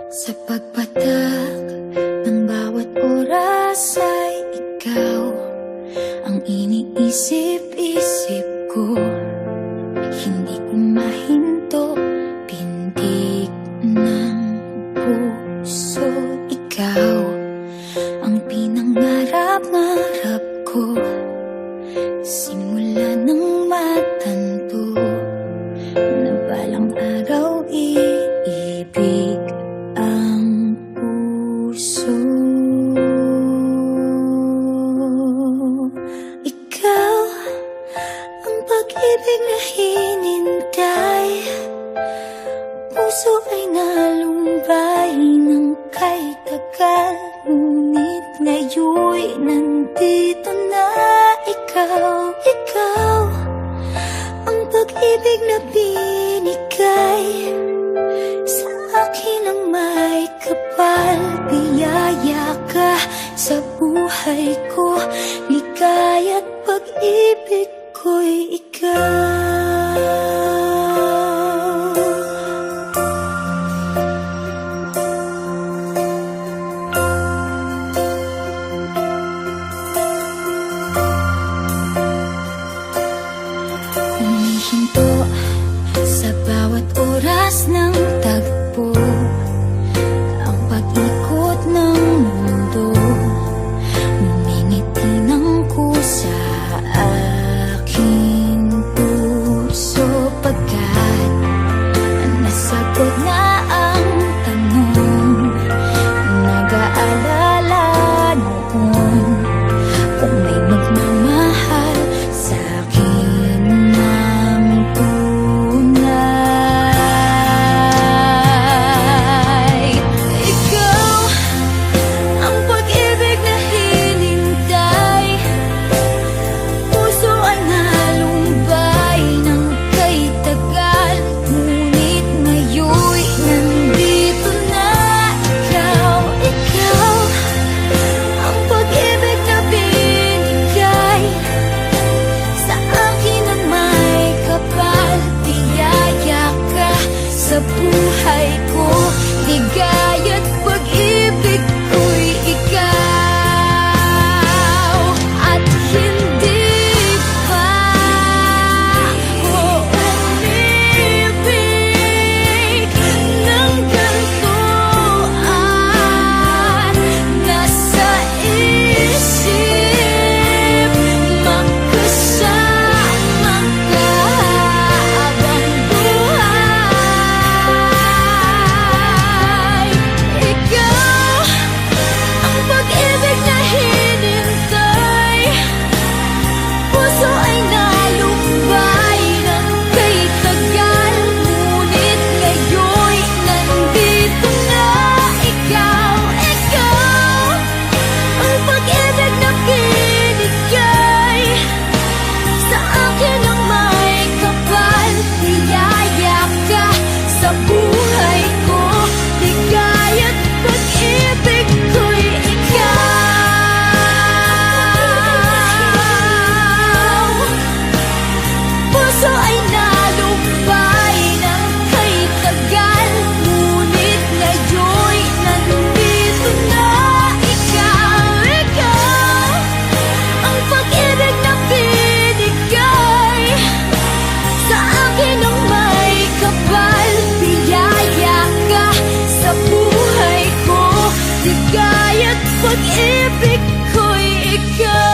Sa pagpatak ng bawat oras ay ikaw ang iniisip-isip ko. Hindi ko mahinto, pintig ng puso. Ikaw ang pinangarap-ngarap ko, simula ng matanto na balang araw iibig ang puso. Ikaw ang pag-ibig na hinintay, puso ay nalumbay ng kay tagal, ngunit ngayon'y nandito na ikaw. Ikaw ang pag-ibig na binigay sa akin ang may kapal. Biyaya ka sa buhay ko, ligaya't pag-ibig ko'y ikaw. Humihinto sa bawat oras ng tagpo, ang pag-ikot ng mundo, ngumingiti ng kusa aking puso. Pagkat nasagot na ang tanong, nag-aalala noon kung may magmamahal sa'kin ng tunay. Ikaw ang pag-ibig na hinintay, puso ay nalumbay ng kay tagal, ngunit ngayon'y nandito na ikaw. Ikaw ang pag-ibig na binigay sa akin ang may kapal. Biyaya ka sa buhay ko, ligaya't pag-ibig ko'y ikaw. At hindi pa ako umibig ng ganito, at nasa isip magkasama ka habang buhay. Ikaw ang pag-ibig na hinintay, puso ay nalumbay ng kay tagal, ngunit ngayon'y nandito na ikaw. Ikaw ang pag-ibig na binigay sa akin ang may kapal. Biyaya ka sa buhay ko, ligaya't pag-ibig ko'y ikaw. Puso ay nalumbay ng kay tagal, ngunit ngayon'y nandito na ikaw. Ikaw ang pag-ibig na binigay sa akin ang may kapal. Biyaya ka sa buhay ko, ligaya't pag-ibig ko'y ikaw.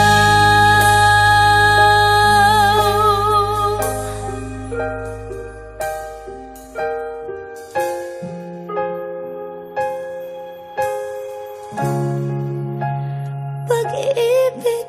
Pag-ibig